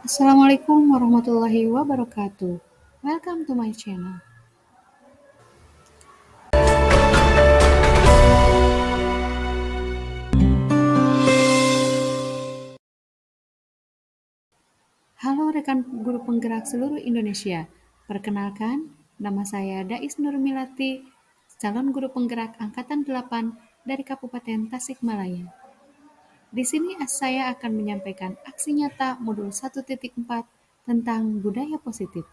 Assalamualaikum warahmatullahi wabarakatuh. Welcome to my channel. Halo rekan guru penggerak seluruh Indonesia. Perkenalkan, nama saya Dais Nurmilati, calon guru penggerak angkatan 8 dari Kabupaten Tasikmalaya. Di sini saya akan menyampaikan aksi nyata modul 1.4 tentang budaya positif.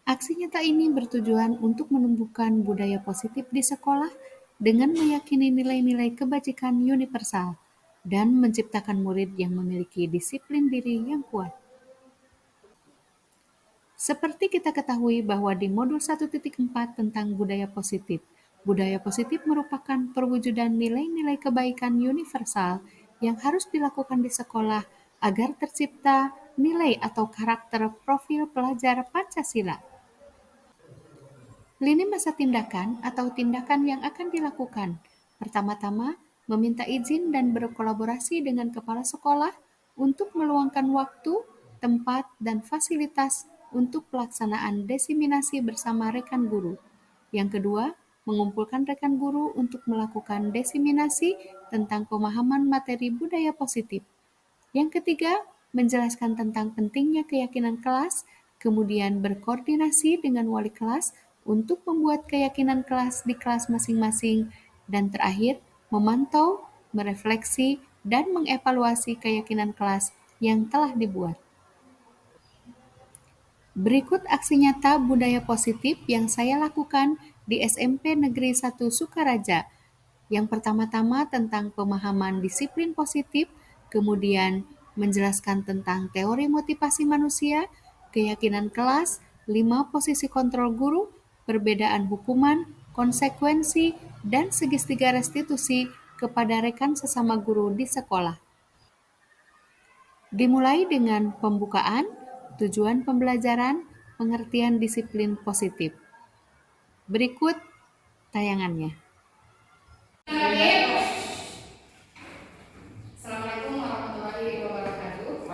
Aksi nyata ini bertujuan untuk menumbuhkan budaya positif di sekolah dengan meyakini nilai-nilai kebajikan universal dan menciptakan murid yang memiliki disiplin diri yang kuat. Seperti kita ketahui bahwa di modul 1.4 tentang budaya positif merupakan perwujudan nilai-nilai kebaikan universal yang harus dilakukan di sekolah agar tercipta nilai atau karakter profil pelajar Pancasila. Lini masa tindakan atau tindakan yang akan dilakukan. Pertama-tama, meminta izin dan berkolaborasi dengan kepala sekolah untuk meluangkan waktu, tempat, dan fasilitas untuk pelaksanaan diseminasi bersama rekan guru. Yang kedua, mengumpulkan rekan guru untuk melakukan diseminasi tentang pemahaman materi budaya positif. Yang ketiga, menjelaskan tentang pentingnya keyakinan kelas, kemudian berkoordinasi dengan wali kelas untuk membuat keyakinan kelas di kelas masing-masing, dan terakhir, memantau, merefleksi, dan mengevaluasi keyakinan kelas yang telah dibuat. Berikut aksi nyata budaya positif yang saya lakukan di SMP Negeri 1 Sukaraja. Yang pertama-tama tentang pemahaman disiplin positif, kemudian menjelaskan tentang teori motivasi manusia, keyakinan kelas, 5 posisi kontrol guru, perbedaan hukuman, konsekuensi, dan segitiga restitusi kepada rekan sesama guru di sekolah. Dimulai dengan pembukaan, tujuan pembelajaran, pengertian disiplin positif. Berikut tayangannya. Assalamualaikum warahmatullahi wabarakatuh.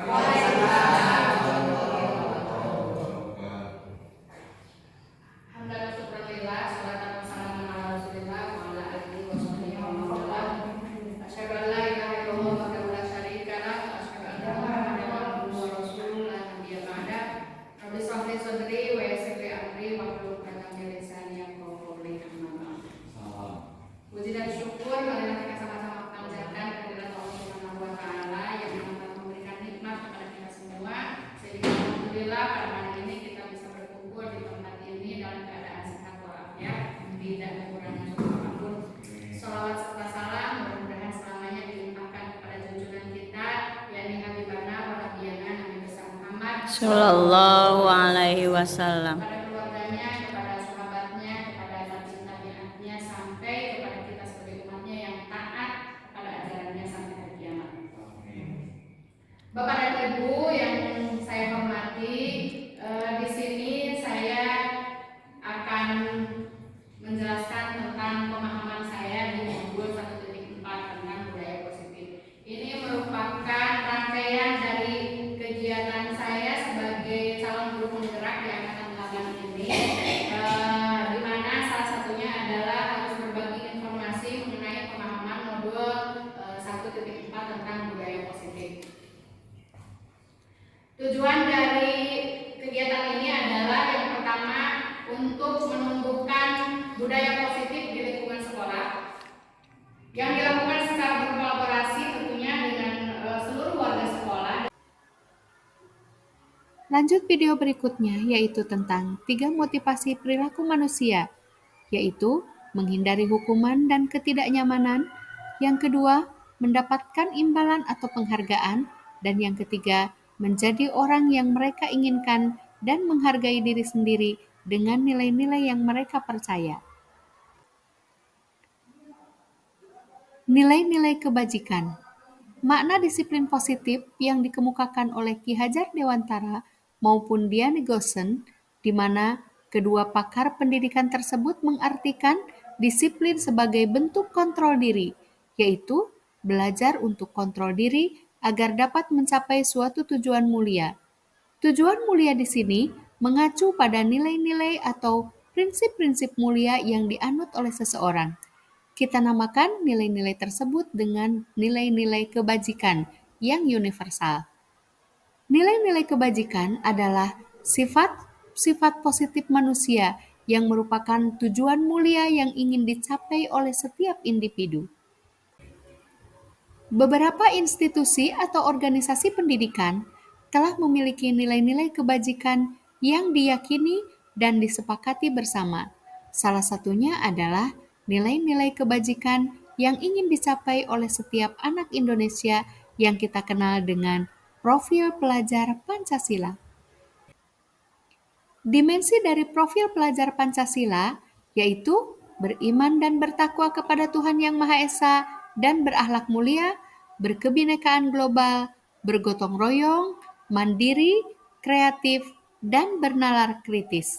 Alhamdulillah, syukurillah, sholatan wassalamu ala rasulillah wa ala alihi wa sahbihi wa man walah. Asyhadu an la ilaha illallah wahdahu la syarika lah wa asyhadu anna Muhammadan abduhu wa rasuluhu la nabiyya ba'da. Rabbi shrah li sadri wa yassir li amri wahlul 'uqdatam min lisani yafqahu qawli. Amma ba'du. Puji dan syukur marilah kita sama-sama panjatkan kehadirat Allah Subhanahu wa taala yang telah memberikan nikmat kepada kita semua, sehingga alhamdulillah pada malam ini kita bisa berkumpul di tempat ini dalam keadaan sehat walafiat, tidak kekurangan suatu apapun. Shalawat serta salam mudah-mudahan selamanya dilimpahkan kepada junjungan kita yakni Habibana wa Nabiyana Nabi besar Muhammad Sallallahu alaihi wasallam. kepada keluarganya, kepada sahabatnya, kepada tabi'in-tabi'atnya, sampai kepada kita sebagai umatnya yang taat pada ajarannya sampai hari kiamat. Bapak dan Ibu yang saya hormati, di sini saya akan menjelaskan tentang pemahaman saya di modul 1.4 tentang budaya positif. Ini merupakan rangkaian dari kegiatan saya sebagai calon guru penggerak di angkatan 8 ini, di mana salah satunya adalah harus berbagi informasi mengenai pemahaman modul 1.4 tentang budaya positif. Tujuan dari kegiatan ini adalah yang pertama untuk menumbuhkan budaya positif di lingkungan sekolah yang dilakukan secara berkolaborasi tentunya dengan seluruh warga sekolah. Lanjut video berikutnya yaitu tentang 3 motivasi perilaku manusia, yaitu menghindari hukuman dan ketidaknyamanan, yang kedua mendapatkan imbalan atau penghargaan, dan yang ketiga menjadi orang yang mereka inginkan dan menghargai diri sendiri dengan nilai-nilai yang mereka percaya. Nilai-nilai kebajikan. Makna disiplin positif yang dikemukakan oleh Ki Hajar Dewantara maupun Diane Gossen, di mana kedua pakar pendidikan tersebut mengartikan disiplin sebagai bentuk kontrol diri, yaitu belajar untuk kontrol diri agar dapat mencapai suatu tujuan mulia. Tujuan mulia di sini mengacu pada nilai-nilai atau prinsip-prinsip mulia yang dianut oleh seseorang. Kita namakan nilai-nilai tersebut dengan nilai-nilai kebajikan yang universal. Nilai-nilai kebajikan adalah sifat-sifat positif manusia yang merupakan tujuan mulia yang ingin dicapai oleh setiap individu. Beberapa institusi atau organisasi pendidikan telah memiliki nilai-nilai kebajikan yang diyakini dan disepakati bersama. Salah satunya adalah nilai-nilai kebajikan yang ingin dicapai oleh setiap anak Indonesia yang kita kenal dengan profil pelajar Pancasila. Dimensi dari profil pelajar Pancasila yaitu beriman dan bertakwa kepada Tuhan Yang Maha Esa dan berakhlak mulia, berkebinekaan global, bergotong royong, mandiri, kreatif, dan bernalar kritis.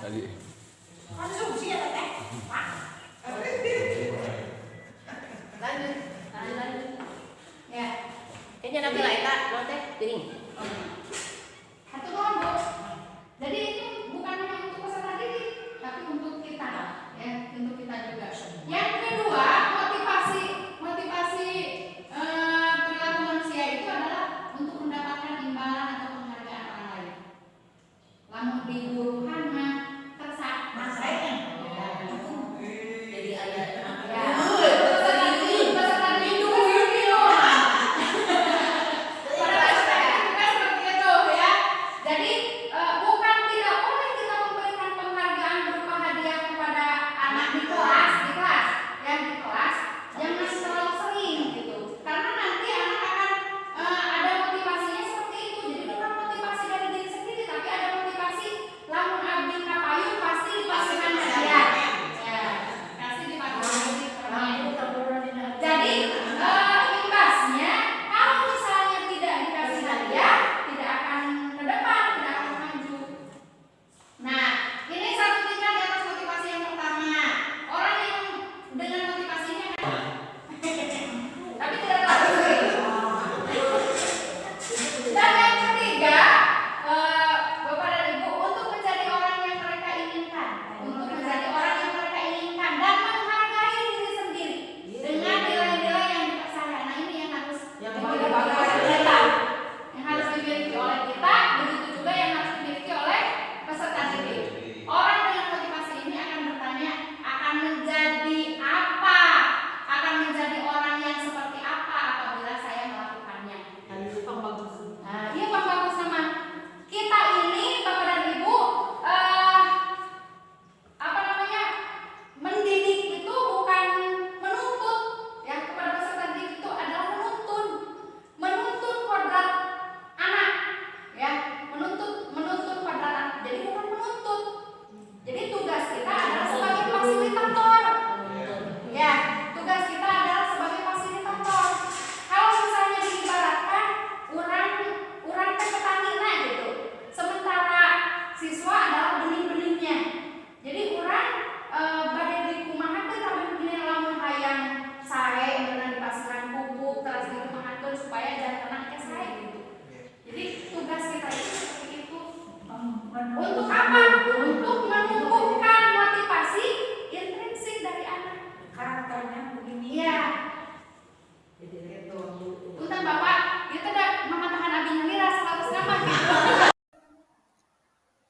Tadi. Lanjut. Ya. Kayaknya nanti lah eta, nanti piring. Satu kelompok. Jadi itu bukan hanya untuk peserta didik, tapi untuk kita, ya, untuk kita juga. Yang kedua, motivasi perilaku manusia itu adalah untuk mendapatkan imbalan atau penghargaan orang lain. Lamun di guruhan mah tersak. Jadi ada Peserta didik juga seperti itu. Pada dasarnya juga seperti itu.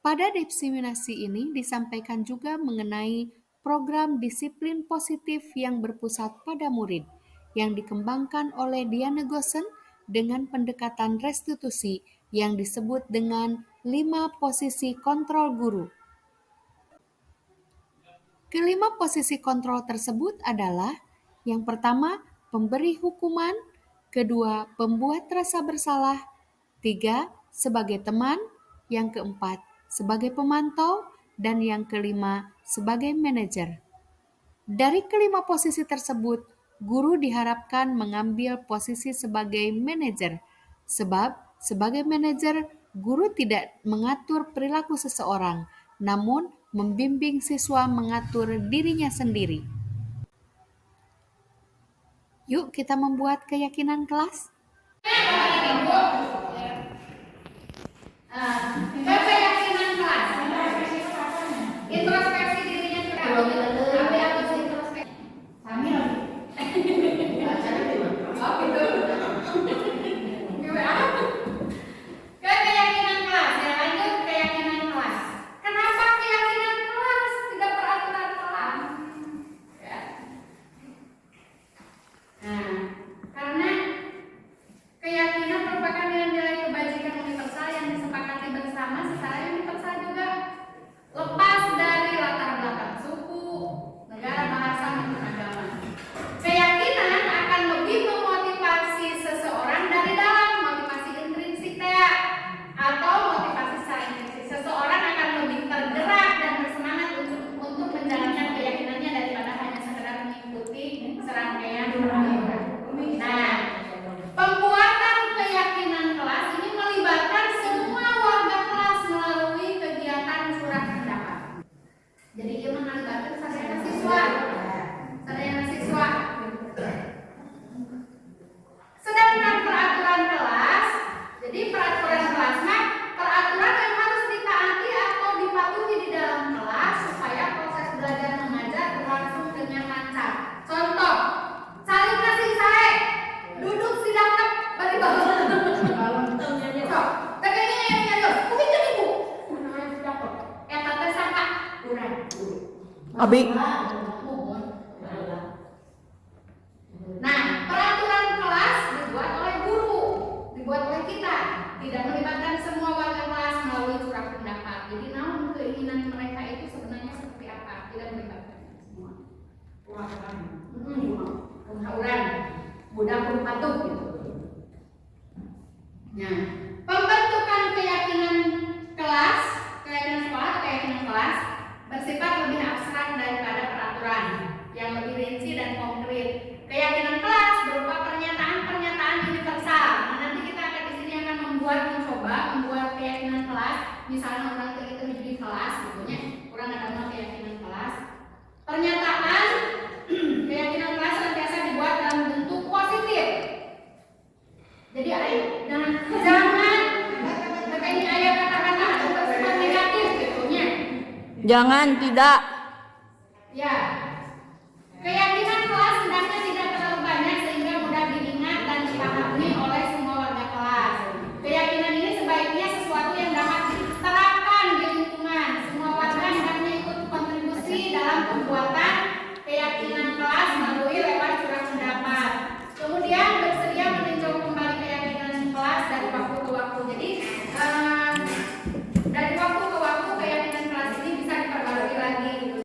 Pada diseminasi ini disampaikan juga mengenai program disiplin positif yang berpusat pada murid yang dikembangkan oleh Diane Gosen dengan pendekatan restitusi yang disebut dengan 5 posisi kontrol guru. Kelima posisi kontrol tersebut adalah yang pertama, pemberi hukuman, kedua, pembuat rasa bersalah, tiga, sebagai teman, yang keempat, sebagai pemantau, dan yang kelima, sebagai manajer. Dari kelima posisi tersebut, guru diharapkan mengambil posisi sebagai manajer, sebab sebagai manajer, guru tidak mengatur perilaku seseorang, namun membimbing siswa mengatur dirinya sendiri. Yuk kita membuat keyakinan kelas. Keyakinan kelas. Introspeksi dirinya juga. Tapi apa sih introspeksi? Sambil. Oh gitu. Keyakinan kelas. Ya lanjut keyakinan kelas. Kenapa keyakinan kelas tidak peraturan kelas? Ya. Nah, karena keyakinan merupakan nilai-nilai kebajikan universal yang disepakati bersama secara universal juga, lepas dari latar belakang suku, negara, bahasa, maupun agama. Keyakinan akan lebih memotivasi seseorang dari dalam, motivasi intrinsik atau motivasi secara intrinsik. Seseorang akan lebih tergerak dan bersemangat untuk menjalankan keyakinannya daripada hanya sekedar mengikuti serangkaian peraturan. Nah, pembuatan keyakinan kelas ini melibatkan semua warga kelas melalui kegiatan surat pendapat. Jadi dia melibatkan sarjana siswa. Sedangkan peraturan kelas, jadi peraturan kelas peraturan yang harus ditaati atau dipatuhi di dalam kelas supaya proses belajar mengajar berlangsung dengan lancar. Contoh, saling kasih sae, duduk sidakap bari bawah. Sok, tegenya yang nyadar, kuwi jadi bu. Namanya sidakap. Eta teh sangka urang. Abi. Nah, peraturan kelas dibuat oleh guru, dibuat oleh kita, tidak melibatkan semua warga kelas melalui surat pendapat. Jadi namun keinginan mereka itu sebenarnya seperti apa? Tidak melibatkan semua. Urang, budak kudu patuh gitu. Nah, pembentukan keyakinan kelas, keyakinan sekolah, keyakinan kelas bersifat lebih abstrak daripada peraturan yang lebih rinci dan konkret. Keyakinan kelas berupa pernyataan-pernyataan universal. Nah, nanti kita akan di sini akan mencoba membuat keyakinan kelas. Misalnya orang itu di kelas, tentunya orang ada keyakinan kelas. Pernyataan keyakinan kelas senantiasa dibuat dalam bentuk positif. Jadi jangan ini ayat kata-kata atau bersifat negatif gitunya. Jangan, tidak. Ya. Keyakinan kelas hendaknya tidak terlalu banyak sehingga mudah diingat dan dipahami oleh semua warga kelas. Keyakinan ini sebaiknya sesuatu yang dapat diterapkan di lingkungan. Semua warga hendaknya ikut kontribusi dalam pembuatan keyakinan kelas melalui lewat surat pendapat. Kemudian bersedia meninjau kembali keyakinan kelas dari waktu ke waktu. Jadi dari waktu ke waktu keyakinan kelas ini bisa diperbarui lagi.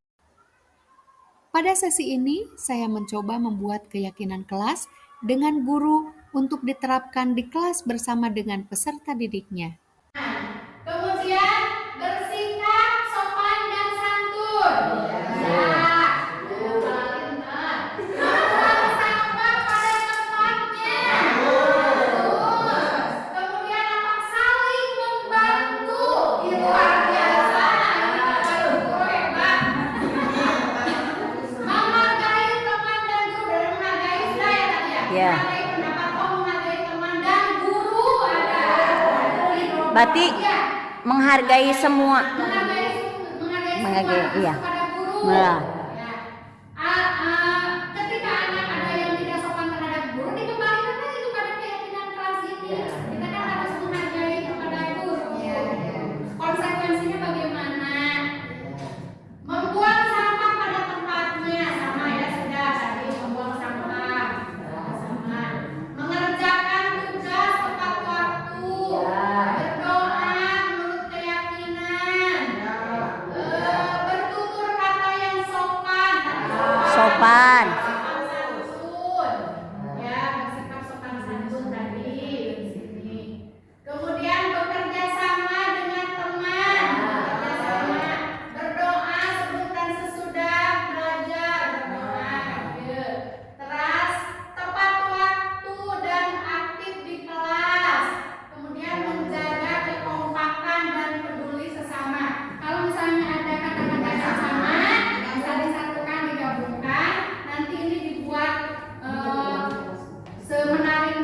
Pada sesi ini, saya mencoba membuat keyakinan kelas dengan guru untuk diterapkan di kelas bersama dengan peserta didiknya. Kemudian bersikap sopan dan santun. Sampah pada tempatnya. Kemudian saling membantu. Itu luar biasa. Guru hebat. Menghargai teman dan guru. Menghargai sudah ya tadi ya. Ya. Menghargai pendapat, menghargai teman dan guru ada. Berarti Ya. menghargai semua. Menghargai iya. kepada guru. Nah. Ya. Ketika anak ada yang tidak sopan terhadap guru, dikembalikan lagi kepada keyakinan kelas ini. Kita kan harus menghargai kepada guru. Konsekuensinya bagaimana?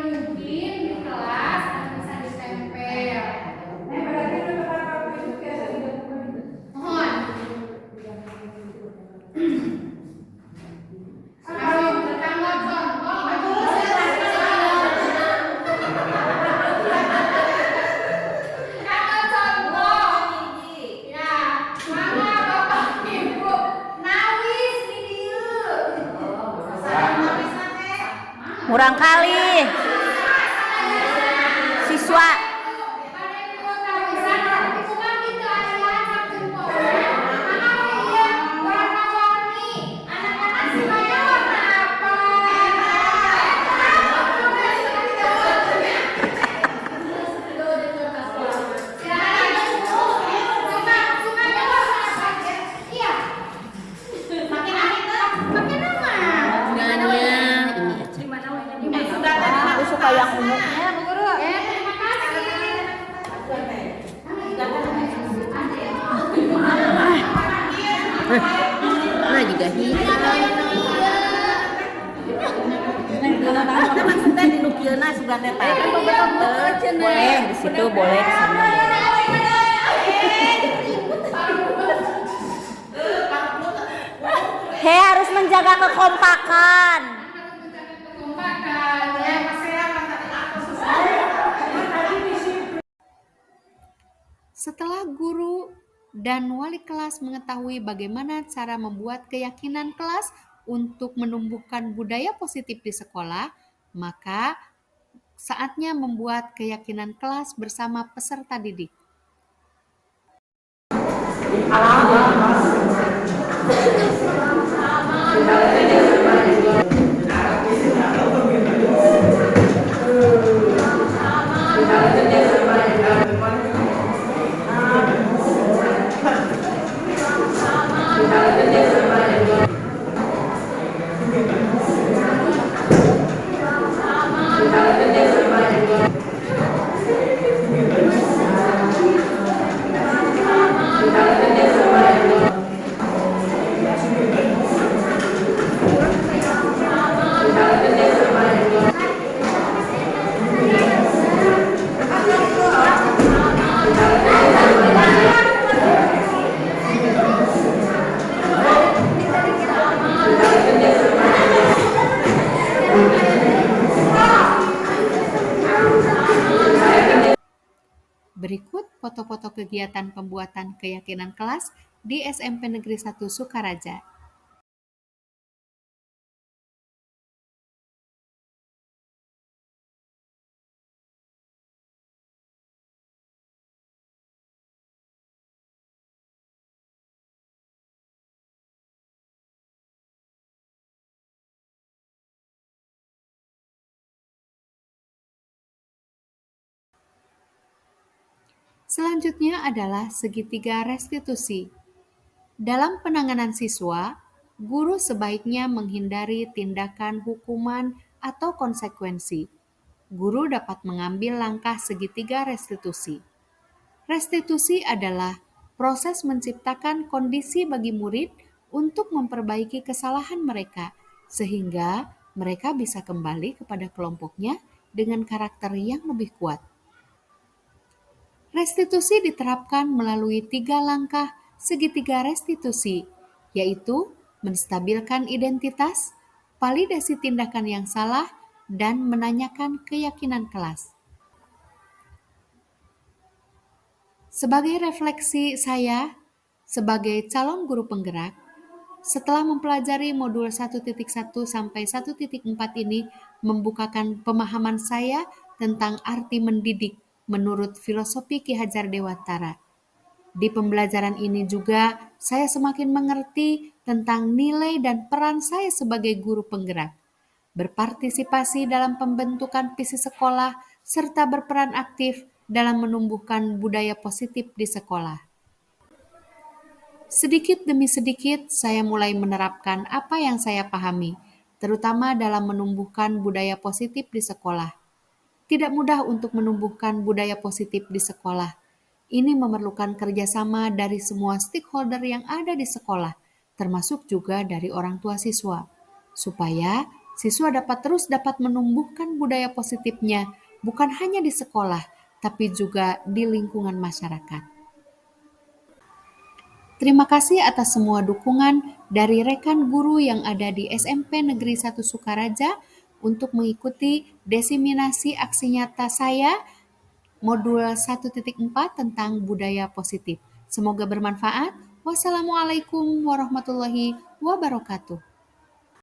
mungkin di kelas dan bisa ditempel. Mohon. Ayo tetangga contoh. Kakak contoh. Ya, mama bapak ibu nawis di dieu. Murang kali. Siswa. Aku suka yang ungunya. Nah juga maksudnya di nukilna sudah neta. Boleh di situ, boleh di sana. Harus menjaga kekompakan. Setelah guru dan wali kelas mengetahui bagaimana cara membuat keyakinan kelas untuk menumbuhkan budaya positif di sekolah, maka saatnya membuat keyakinan kelas bersama peserta didik. Berikut foto-foto kegiatan pembuatan keyakinan kelas di SMP Negeri 1 Sukaraja. Selanjutnya adalah segitiga restitusi. Dalam penanganan siswa, guru sebaiknya menghindari tindakan hukuman atau konsekuensi. Guru dapat mengambil langkah segitiga restitusi. Restitusi adalah proses menciptakan kondisi bagi murid untuk memperbaiki kesalahan mereka, sehingga mereka bisa kembali kepada kelompoknya dengan karakter yang lebih kuat. Restitusi diterapkan melalui 3 langkah segitiga restitusi, yaitu menstabilkan identitas, validasi tindakan yang salah, dan menanyakan keyakinan kelas. Sebagai refleksi saya sebagai calon guru penggerak, setelah mempelajari modul 1.1 sampai 1.4 ini membukakan pemahaman saya tentang arti mendidik menurut filosofi Ki Hajar Dewantara. Di pembelajaran ini juga saya semakin mengerti tentang nilai dan peran saya sebagai guru penggerak, berpartisipasi dalam pembentukan visi sekolah, serta berperan aktif dalam menumbuhkan budaya positif di sekolah. Sedikit demi sedikit saya mulai menerapkan apa yang saya pahami, terutama dalam menumbuhkan budaya positif di sekolah. Tidak mudah untuk menumbuhkan budaya positif di sekolah. Ini memerlukan kerjasama dari semua stakeholder yang ada di sekolah, termasuk juga dari orang tua siswa, supaya Siswa dapat menumbuhkan budaya positifnya bukan hanya di sekolah, tapi juga di lingkungan masyarakat. Terima kasih atas semua dukungan dari rekan guru yang ada di SMP Negeri 1 Sukaraja untuk mengikuti diseminasi aksi nyata saya modul 1.4 tentang budaya positif. Semoga bermanfaat. Wassalamualaikum warahmatullahi wabarakatuh.